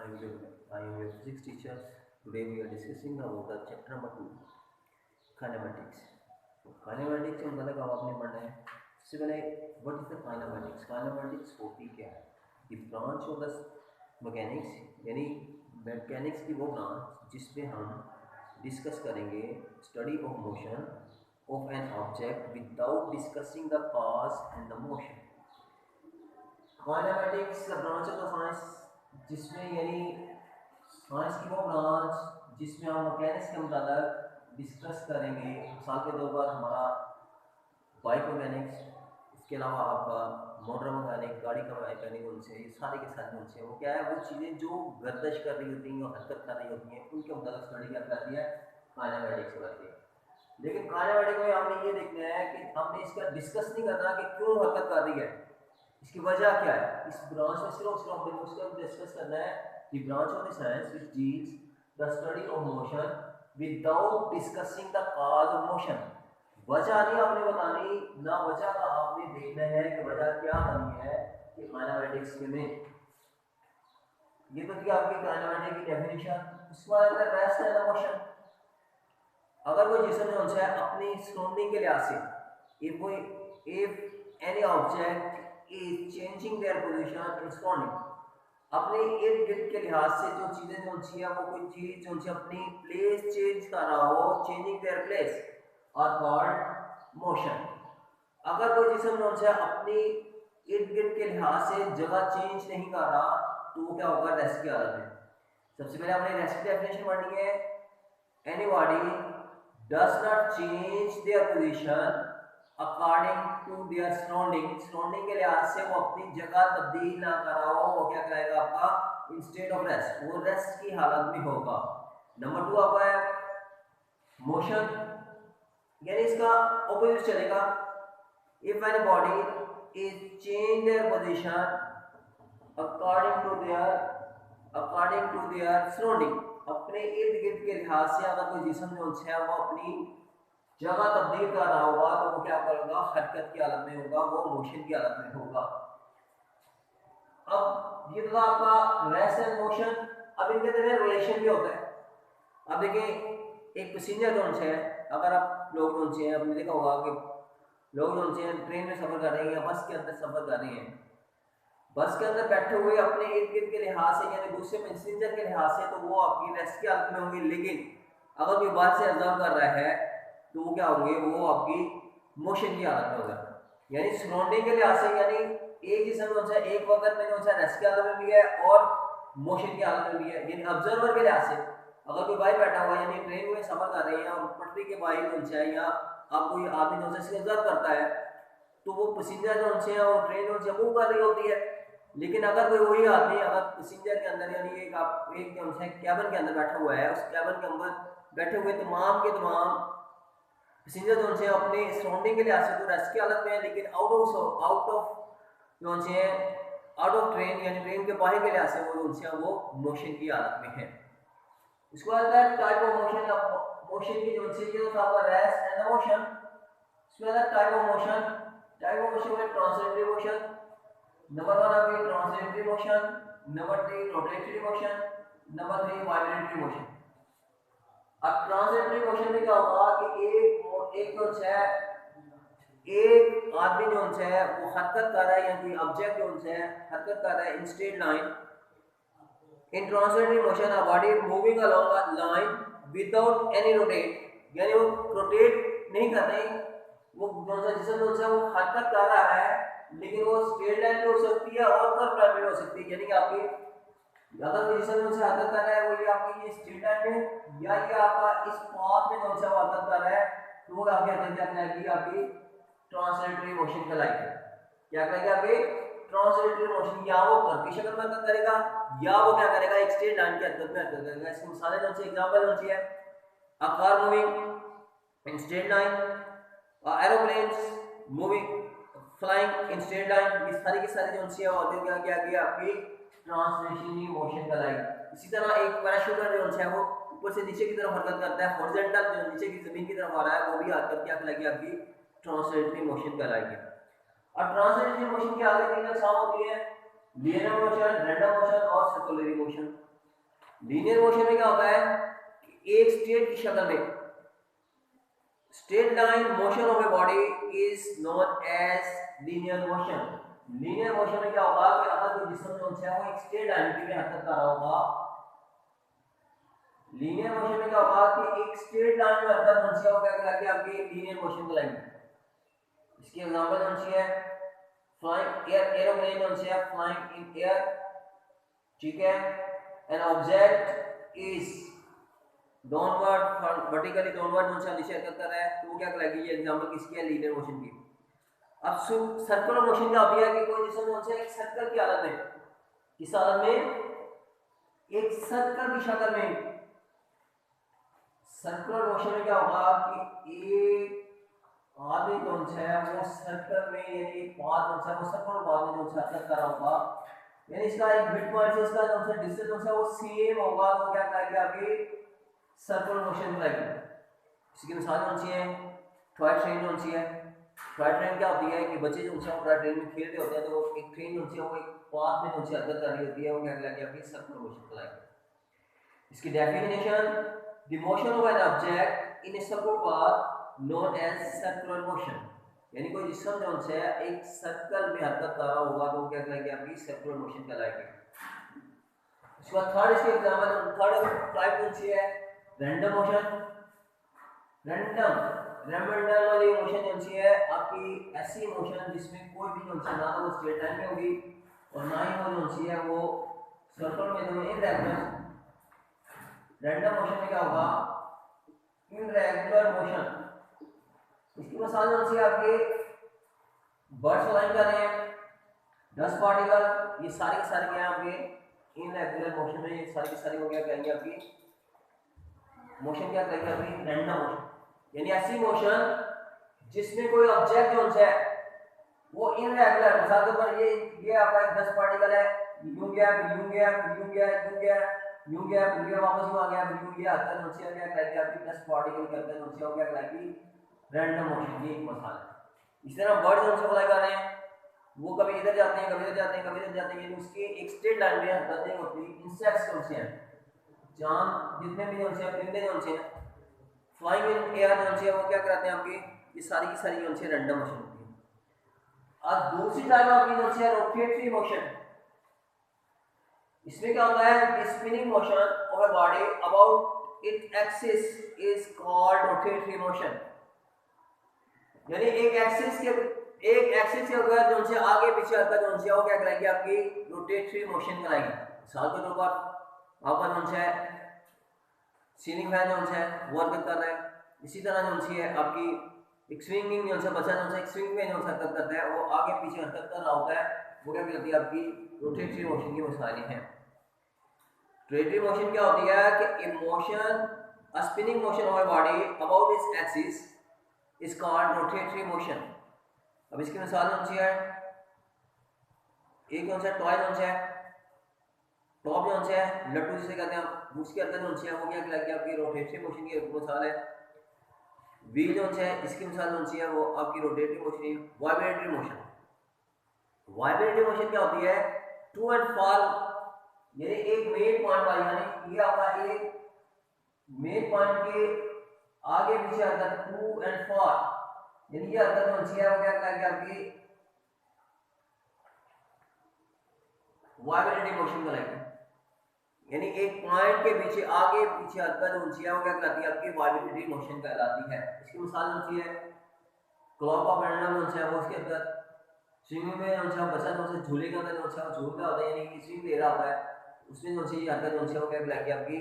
I am your physics teacher. Today we are discussing about the chapter number 2, kinematics. Kinematics में मतलब अब आपने पढ़ना है सबसे पहले what is the kinematics? Kinematics होती क्या है? The branch of the mechanics यानी मैकेनिक्स की वो ब्रांच जिसमें हम डिस्कस करेंगे study of motion of an object without discussing the cause and the motion. Kinematics the branch of the science जिसमें यानी साइंस की वो ब्रांच जिसमें हम मैकेनिक्स के मतलब डिस्कस करेंगे. मिसाल के तौर पर हमारा बाइक मैकेनिक्स, इसके अलावा आपका मोटर मैकेनिक, गाड़ी का मैकेनिक, उनसे ये सारे के सारे उनसे वो क्या है, वो चीज़ें जो गर्दश कर रही होती हैं और हरकत कर रही होती हैं उनके मतलब स्टडी क्या करती है, काइनेमेटिक्स करती है. लेकिन काइनेमेटिक में हमने ये देखना है कि हमने इसका डिस्कस नहीं करना कि क्यों हरकत कर रही है, इसकी वजह क्या है. इस ब्रांच में सिर्फ हमने उसका डिस्कस करना है the branch of the science which deals the study of motion without discussing the cause of motion. वजह नहीं आपने बतानी, ना वजह का आपने देखना है कि वजह क्या बनी है कि काइनेमेटिक्स में. ये तो थी आपकी काइनेमेटिक की डेफिनेशन. उसके बाद अगर रेस्ट एंड मोशन, अगर कोई जिसम जो है अपनी सराउंडिंग के लिहाज से if any object is changing their position in surrounding, अपने इर्द गिर्द के लिहाज से जो चीजें जो है वो कोई चीज जो अपनी प्लेस चेंज कर रहा हो, चेंजिंग देयर प्लेस और कॉल्ड मोशन. अगर कोई जिसम जो है अपनी इर्द गिर्द के लिहाज से जगह चेंज नहीं कर रहा तो वो क्या होगा, रेस्ट की हालत में. सबसे पहले हमने रेस्ट की डेफिनेशन पढ़नी है. Anybody does not change their position according to their surrounding. surrounding के लिहाज से वो अपनी जगह तब्दील ना कर रहा हो, वो क्या करेगा आपका इंस्टेड ऑफ रेस्ट, वो रेस्ट की हालत में होगा. नंबर 2 आपका है मोशन, यानी इसका ऑपोजिट चलेगा. If any body is change their position according to their surrounding, अपने इर्द गिर्द के लिहाज से अगर कोई जिस्म जो है वो अपनी जगह तब्दील कर रहा होगा तो वो क्या करेगा, हरकत की हालत में होगा, वो मोशन की हालत में होगा. अब ये तो आपका रेस्ट एंड मोशन. अब इनके दरमियान रिलेशन भी होता है. अब देखिए एक पैसेंजर जो है, अगर आप लोग जो है आपने देखा होगा कि लोग जो है ट्रेन में सफर कर रहे हैं या बस के अंदर सफर कर रहे हैं, बस के अंदर बैठे हुए अपने इर्द गिर्द के लिहाज से यानी दूसरे पैसेंजर के लिहाज से तो वो आपकी रेस्ट की हालत में होंगे. लेकिन अगर कोई बात से ऑब्जर्व कर रहा है तो वो क्या होंगे, वो आपकी मोशन की हालत में होगा. यानी सराउंडिंग के लिहाज से यानी एक जिसम जो है एक वक्त में जो है रेस्ट की हालत में भी है और मोशन की हालत में भी है. यानी ऑब्जर्वर के लिहाज से अगर कोई बाहर बैठा हुआ है यानी ट्रेन में सफर कर रहे हैं और पटरी के बाहर जो है या आप कोई आदमी जो है ऑब्जर्व करता है तो वो पैसेंजर जो है और ट्रेन जो है मूव कर रही होती है. लेकिन अगर कोई वही आदमी अगर पैसेंजर के अंदर यानी एक कैबिन के अंदर बैठा हुआ है, उस कैबिन के अंदर बैठे हुए तमाम के तमाम पैसेंजर जो है अपने सराउंडिंग के लिहाज से तो रेस्ट की हालत में है, लेकिन आउट ऑफ ट्रेन यानी ट्रेन के बाहर के लिहाज से वो मोशन की हालत में है. इसको आता है टाइप ऑफ मोशन. मोशन की जो है आपका रेस्ट एंड मोशन. इसमें आता है टाइप ऑफ मोशन में ट्रांसलेटरी मोशन. नंबर 1 आपकी translatory motion, number 2 rotatory motion, number 3 vibratory motion. अब ट्रांसलेटरी मोशन में क्या होगा कि एक जो है एक आदमी जो है वो हरकत कर रहा है या कोई ऑब्जेक्ट जो है हरकत कर रहा है in straight line. In translatory motion a body moving along a line without any rotate, यानी वो रोटेट नहीं कर रही, वो जिसम जो है वो हरकत कर रहा है लेकिन वो स्ट्रेट लाइन में हो सकती है और कर्व लाइन में हो सकती है. यानी कि आपकी अगर कोई जिसम से हरकत कर रहा है वो ये आपकी ये स्ट्रेट लाइन में या ये आपका इस पाथ में जो है हरकत कर रहा है तो वो आपकी हरकत क्या कहलाएगी, आपकी ट्रांसलेटरी मोशन कहलाएगी. क्या कहलाएगी आपकी ट्रांसलेटरी मोशन. या वो कर्व की शक्ल में हरकत करेगा या वो क्या करेगा, एक स्ट्रेट लाइन की हरकत में हरकत करेगा. इसकी मिसालें जो है एग्जांपल जो है a car moving in straight line, aeroplanes moving flying in straight line. ये सारी की सारी जो है और क्या क्या गया आपकी ट्रांसलेशनरी मोशन कहलाएगी. इसी तरह एक पैराशूटर जो है वो ऊपर से नीचे की तरफ हरकत करता है, हॉरिजॉन्टल जो नीचे की जमीन की तरफ आ रहा है वो भी हरकत क्या कहलाएगी, आपकी ट्रांसलेटरी मोशन कहलाएगी. और ट्रांसलेटरी मोशन की आगे तीन अकसाम होती है, लीनियर मोशन, रैंडम मोशन और सर्कुलर मोशन. लीनियर मोशन में क्या होता है कि एक स्टेट की शक्ल में, straight line motion of a body is known as linear motion. Linear motion में क्या होगा कि अगर कोई जिस्म जो है वो एक स्ट्रेट लाइन की हरकत कर रहा होगा, लीनियर मोशन में क्या होगा कि एक स्ट्रेट लाइन में हरकत होनी चाहिए, वो क्या कहलाती है आपकी लीनियर मोशन कहलाएगी। इसकी एग्जांपल होनी चाहिए फ्लाइंग एयर, एरोप्लेन होनी चाहिए फ्लाइंग इन एयर, ठीक है। An object is downward vertically downward motion नीचे हरकत कर रहा है, तो वो क्या कहलाएगी, ये एग्जांपल किसकी है, लीनियर मोशन की। अब सर्कुलर मोशन क्या होती है कि कोई जिसम जो है एक सर्कल की हालत में, किस हालत में, एक सर्कल की शक्ल में। सर्कुलर मोशन में क्या होगा कि एक आदमी जो है वो सर्कल में, यानी एक पाथ जो है वो सर्कुलर पाथ में जो हरकत कर रहा होगा, यानी इसका एक मिड पॉइंट से इसका जो है डिस्टेंस जो है वो सेम होगा, तो क्या कहेंगे आपकी सर्कुलर मोशन कहेंगे। इसकी मिसाल कौन सी है, टॉय ट्रेन कौन सी है। टॉय ट्रेन क्या होती है कि बच्चे जो है टॉय ट्रेन में खेलते होते हैं, तो वो एक ट्रेन जो है वो एक पाथ में जो हरकत कर रही होती है, वो क्या कहलाएगी आपकी सर्कुलर मोशन कहलाएगी। इसकी definition, the motion of an object in a circular path known as circular motion, यानी कोई जिस्म जो है एक सर्कल में हरकत कर रहा होगा, तो क्या कहलाएगी आपकी सर्कुलर मोशन कहलाएगी। इसके बाद थर्ड, इसके एग्जांपल थर्ड टाइप कौन सी है, रैंडम मोशन। रैंडम वाली मोशन कौन सी है आपकी, ऐसी मोशन जिसमें कोई भी कौन सी ना तो वो स्ट्रेट लाइन में होगी और ना ही वो कौन सी है वो सर्कल में, दोनों इररेगुलर। रैंडम मोशन में क्या होगा, इररेगुलर मोशन। इसकी मिसाल कौन सी है आपके, बर्ड्स फ्लाइंग कर रहे हैं, डस्ट पार्टिकल, ये सारी की सारी क्या है आपके इररेगुलर मोशन में, ये सारी की सारी हो गया कहेंगे आपकी मोशन, क्या कहेंगे आपकी रैंडम मोशन। यानी ऐसी मोशन जिसमें कोई ऑब्जेक्ट जो है वो इररेगुलर, मिसाल के ऊपर ये आपका एक डस्ट पार्टिकल है, यूं गया फिर यूं गया फिर यूं गया यूं गया यूं गया फिर यूं वापस यूं आ गया फिर यूं गया, अगर नोटिस क्या कहलाएगी आपकी डस्ट पार्टिकल करके नोटिस हो गया कहलाएगी रैंडम मोशन। ये एक मसाला है। इस तरह बर्ड जो फ्लाई कर रहे हैं, वो कभी इधर जाते हैं कभी इधर जाते हैं कभी इधर जाते हैं, यानी उसकी एक स्ट्रेट लाइन में हरकत नहीं होती। इंसेक्ट्स कौन से हैं, जान जितने भी कौन से हैं परिंदे कौन से हैं फ्लाइंग इन एयर कौन से हैं, वो क्या कराते हैं आपकी ये सारी की सारी कौन से रैंडम मोशन होती है। अब दूसरी टाइप आपकी कौन सी है, रोटेटरी मोशन। इसमें क्या होता है, spinning motion of a body about it axis is called rotatory motion. यानी एक एक्सिस के अगर जो से आगे पीछे हरकत जो है वो क्या कराएगी आपकी रोटेटरी मोशन कराएगी। मिसाल के तौर पर आपका जो है सीलिंग फैन जो है वो हरकत कर रहा है, इसी तरह जो है आपकी एक स्विंगिंग जो है बच्चा जो है एक स्विंग में जो हरकत करता है, वो आगे पीछे हरकत कर रहा होता है, वो क्या कहती है आपकी रोटेटरी मोशन की मिसालें हैं। रोटेटरी मोशन क्या होती है कि a motion, a spinning motion of a body about its axis is called rotatory motion. अब इसकी मिसाल कौन सी है, एक कौन सा टॉय कौन सा है, टॉप कौन सा है लट्टू जिसे कहते हैं, उसकी हरकत कौन सी है, वो क्या कहलाती है आपकी रोटेटरी मोशन की मिसाल है। व्हील कौन सा है, इसकी मिसाल कौन सी है, वो आपकी रोटेटरी मोशन है। वाइब्रेटरी मोशन, वाइब्रेटरी मोशन क्या होती है, टू एंड फार, यानी एक मेन पॉइंट पर, यानी ये आपका एक मेन पॉइंट के आगे पीछे हरकत, टू एंड फार, यानी ये हरकत कौन सी है, वो क्या कहलाएगी आपकी वाइब्रेटरी मोशन कहलाएगी। यानी एक पॉइंट के पीछे आगे पीछे हरकत कौन सी है, वो क्या कहलाती है आपकी वाइब्रेटरी मोशन कहलाती है। इसकी मिसाल कौन सी है, क्लॉक ऑफ पेंडुलम कौन सा है, वो उसके अंदर स्विंग में कौन सा बच्चा कौन सा झूले के अंदर कौन सा झूल रहा होता है, यानी कि स्विंग ले रहा होता है, उसमें कौन सी हरकत कौन सी है, वो क्या कहलाएगी आपकी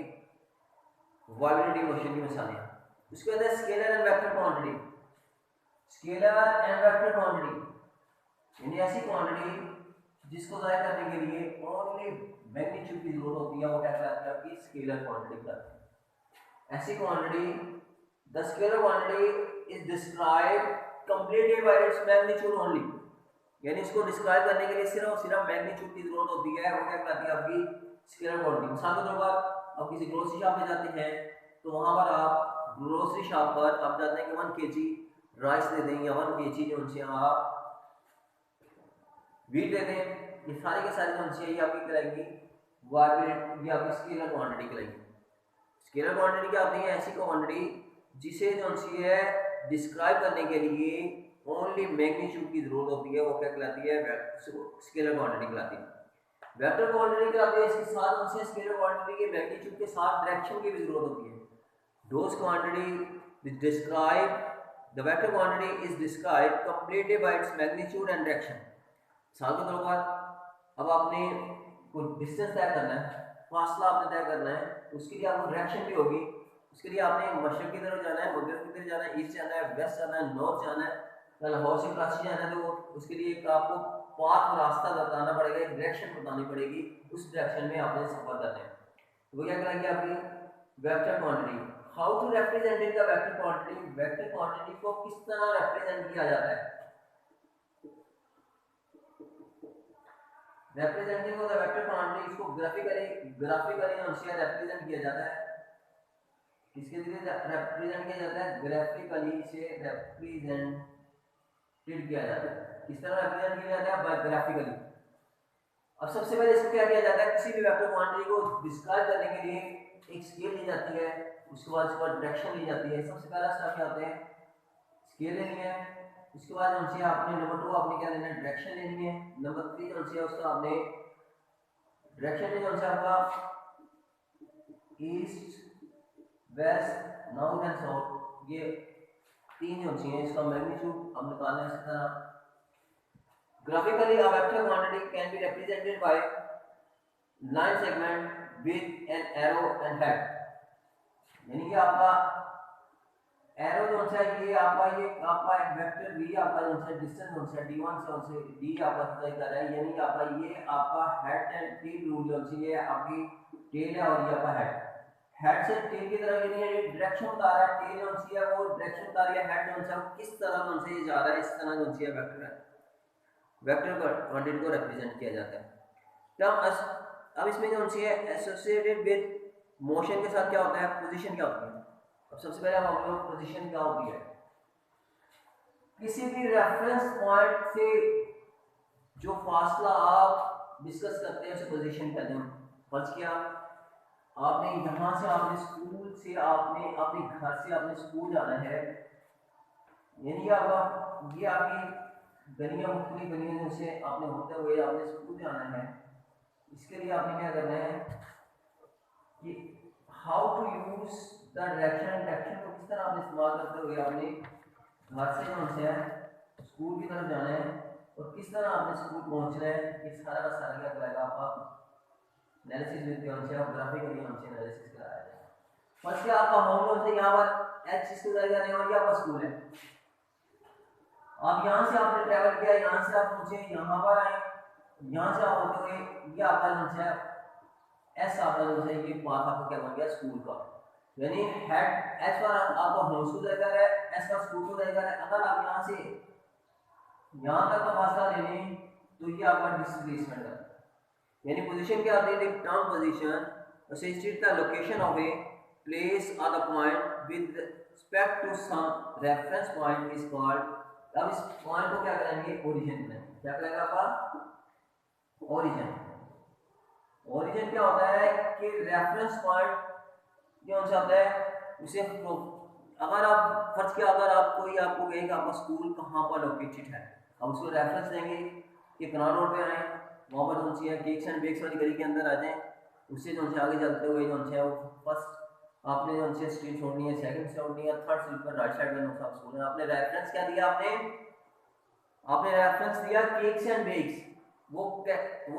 वाइब्रेटरी मोशन की मिसालें। उसके अंदर scalar and vector quantity, scalar and vector quantity यानी ऐसी क्वांटिटी जिसको जाहिर करने के लिए ओनली मैग्नीट्यूड की जरूरत होती है, वो क्या कहलाती है आपकी स्केलर क्वांटिटी कहलाती है। ऐसी quantity, the scalar quantity is described completely by its magnitude only, यानी इसको डिस्क्राइब करने के लिए सिर्फ मैग्नीट्यूड की जरूरत होती है, वो क्या कहलाती है आपकी स्केलर क्वांटिटी। मिसाल के तौर पर आप किसी ग्रोसरी शॉप में जाते हैं, तो वहां पर आप ग्रोसरी शॉप पर आप जाते हैं कि 1 kg राइस दे दें या 1 kg जो उनसे आप वीट दे दें, ये सारी के सारी जो है ये आपकी कराएगी वो आपकी स्केलर क्वांटिटी कहलाएगी। स्केलर क्वांटिटी क्या होती है? ऐसी क्वांटिटी जिसे जो सी है डिस्क्राइब करने के लिए ओनली मैग्नीट्यूड की जरूरत होती है, वो क्या कहलाती है? स्केलर क्वांटिटी कहलाती है। वेक्टर क्वांटिटी क्या होती है? इसके साथ उनसे स्केलर क्वांटिटी के मैग्नीट्यूड के साथ डायरेक्शन की भी जरूरत होती है। Those quantity which describe the vector quantity is described completely by its magnitude and direction। साल के तौर पर अब आपने कोई डिस्टेंस तय करना है, फासला आपने तय करना है, उसके लिए आपको डायरेक्शन भी होगी। उसके लिए आपने मशरक की तरफ जाना है, मगरब की तरफ जाना है, ईस्ट जाना है, वेस्ट जाना है, नॉर्थ जाना है, लाहौर से कराची जाना है, तो उसके लिए एक आपको पाथ रास्ता बताना पड़ेगा, एक डायरेक्शन बतानी पड़ेगी, उस डायरेक्शन में आपने सफर करना है। वो क्या करेंगे? आपकी vector quantity. How to represent in the vector quantity? Vector quantity को किस तरह रिप्रेजेंट किया जाता है? Representing of the vector quantity, इसको ग्राफिकली हमसे रिप्रेजेंट किया जाता है। किसके जरिए रिप्रेजेंट किया जाता है? ग्राफिकली से रिप्रेजेंटेड किया जाता है। किस तरह रिप्रेजेंट किया जाता है? By graphically. अब सबसे पहले इसको क्या किया जाता है? किसी भी वेक्टर क्वांटिटी को डिस्क्राइब करने के लिए एक स्केल ली जाती है, उसके बाद डायरेक्शन ली जाती है। सबसे पहला स्टेप क्या होता है? स्केल लेनी है। उसके बाद हमसे आपने नंबर 2 आपने क्या लेना है? डायरेक्शन लेनी है। नंबर 3 हमसे उसका आपने डायरेक्शन लेनी है, हमसे आपका east, west, north and south, ये 3 जो हैं इसका मैग्नीट्यूड हम निकालना है। इसी तरह graphically a vector quantity can be represented by line segment with an arrow and head। यानी कि आपका एरो जो है ये आपका एक वेक्टर v आपका जो है डिस्टेंस जो है d1 से d आपका तय कर रहा है। यानी कि आपका ये आपका हेड एंड टेल रूल जो है ये आपकी टेल है और ये आपका हेड से टेल की तरफ यानी ये डायरेक्शन बता रहा है। टेल जो है वो डायरेक्शन बता रही है, हेड जो है किस तरह जो है ये जा रहा है, इस तरह जो है वेक्टर है, वेक्टर क्वांटिटी को रिप्रेजेंट किया जाता है। अब इसमें जो है एसोसिएटेड विद मोशन के साथ क्या होता है? पोजीशन क्या होती है? अब सबसे पहले हम लोग पोजीशन क्या होती है? किसी भी रेफरेंस पॉइंट से जो फासला आप डिस्कस करते हैं उसे पोजीशन कहते हैं। फर्ज किया आपने यहाँ से आपने स्कूल से आपने अपने घर से आपने स्कूल जाना है, यानी कि आप ये आपकी गलियाँ मुख्तलिफ गलियों से आपने होते हुए आपने स्कूल जाना है। इसके लिए आपने क्या करना है कि how to use the direction को किस तरह आपने इस्तेमाल करते हुए आपने घर से जो है स्कूल की तरफ जाना है और किस तरह आपने स्कूल पहुंचना है, ये सारा का सारा क्या कराएगा आपका एनालिसिस विद और ग्राफिकली हमसे एनालिसिस कराया जाएगा। फर्स्ट क्या आपका होम लोन से यहाँ पर एच स्कूल जाएगा नहीं और ये आपका स्कूल है। अब यहाँ से आपने ट्रैवल किया, यहाँ से आप पहुंचे, यहाँ पर आए, यहाँ से आप होते हुए ये आपका जो है एस आपका जो है ये पाथ आपका क्या बन गया? स्कूल का। यानी हेड एच पर आपका होम स्कूल जाएगा है, एस पर स्कूल को जाएगा है। अगर आप यहाँ से यहाँ तक का फासला ले लें तो ये आपका डिस्प्लेसमेंट है। यानी पोजीशन क्या आती है? Term position associated the location of a place or the point with respect to some reference point is called। अब इस पॉइंट को क्या करेंगे? ओरिजिन करेंगे। क्या करेगा आपका? ओरिजिन। ओरिजिन क्या होता है कि रेफरेंस पॉइंट जो होता है उसे अगर आप फर्ज किया अगर आप कोई आपको कहेगा आपका स्कूल कहाँ पर लोकेटेड है, अब उसको रेफरेंस देंगे कि कनाल रोड पे आए, वहाँ पर जो है केक्स एंड बेक्स वाली गली के अंदर आ जाएं, उससे जो है आगे चलते हुए जो है वो फर्स्ट आपने जो है स्ट्रीट छोड़नी है, सेकंड छोड़नी है, थर्ड स्ट्रीट पर राइट साइड में नुकसान स्कूल है। आपने रेफरेंस क्या दिया? आपने रेफरेंस दिया केक्स एंड बेक्स। वो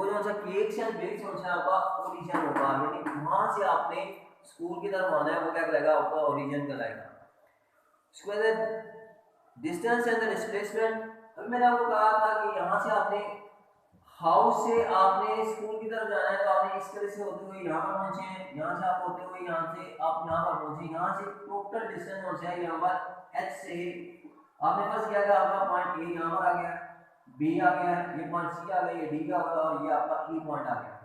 जो है केक्स एंड बेक्स जो है आपका ओरिजिन होगा, यानी वहाँ से आपने स्कूल की तरफ आना है, वो क्या कहलाएगा? आपका ओरिजिन कहलाएगा। उसके बाद डिस्टेंस एंड द डिस्प्लेसमेंट। अभी मैंने आपको कहा था कि यहाँ से आपने हाउस से आपने स्कूल की तरफ जाना है तो आपने इस तरह से होते हुए यहाँ पर पहुंचे, यहाँ से आप होते हुए यहाँ से आप यहाँ पर पहुंचे, यहाँ से टोटल डिस्टेंस हो जाए यहाँ पर एच से आपने बस किया कि आपका पॉइंट ए यहाँ पर आ गया, बी आ गया, ये पॉइंट सी आ गया, ये डी आ गया और ये आपका ई पॉइंट आ गया।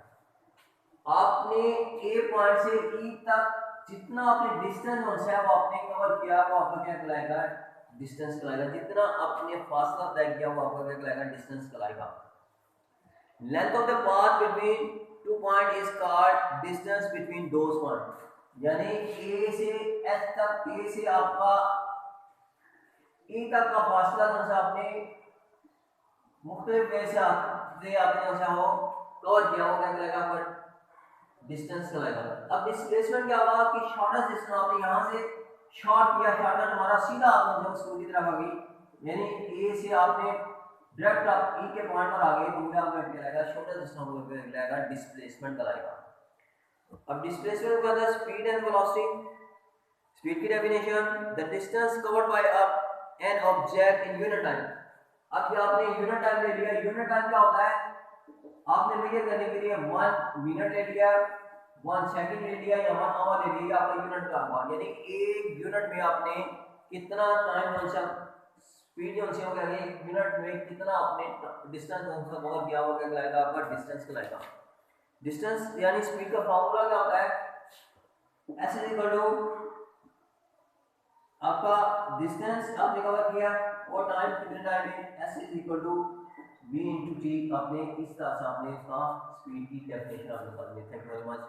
आपने ए पॉइंट से ई तक जितना आपने डिस्टेंस है वो आपने कवर किया वो आपका क्या कहलाएगा? डिस्टेंस कहलाएगा। जितना आपने फासला तय किया वो आपका क्या कहलाएगा? डिस्टेंस कहलाएगा। Length of the path between two point is called distance between those point, यानी ए से एच तक, ए से आपका ए तक का फासला कौन सा आपने मुख्तलिफ वे से आपने कौन सा हो कवर किया, वो क्या कहलाएगा आपका डिस्टेंस कहलाएगा। अब डिस्प्लेसमेंट क्या हुआ कि शॉर्टेस्ट डिस्टेंस आपने यहाँ से शॉर्ट किया, शॉर्टकट हमारा सीधा आपने जब स्कूल की तरफ आ गई, यानी ए से आपने डायरेक्ट आप ई के पॉइंट पर आ गए, तो वो आपका कहलाएगा शॉर्टेस्ट डिस्टेंस, वो कहलाएगा डिस्प्लेसमेंट कहलाएगा। अब डिस्प्लेसमेंट का अंदर स्पीड एंड वेलोसिटी, स्पीड की definition the distance covered by N object in unit time. अब ये आपने यूनिट टाइम ले लिया, यूनिट टाइम क्या होता है, आपने मेजर करने के लिए 1 मिनट ले लिया, 1 सेकंड ले लिया या 1 आवर ले लिया, आपका यूनिट का हुआ, यानी एक यूनिट में आपने कितना टाइम कौन सा स्पीड कौन सी हो गया, एक मिनट में कितना आपने डिस्टेंस कौन सा कवर किया, वो क्या कहलाएगा आपका डिस्टेंस कहलाएगा। डिस्टेंस यानी स्पीड का फार्मूला क्या होता है, s इज इक्वल टू आपका डिस्टेंस आपने कवर किया और टाइम कितने टाइम में, s इज इक्वल टू v * t, आपने इस तरह से आपने इसका स्पीड की डेफिनेशन आपने कर ली। Thank you very much.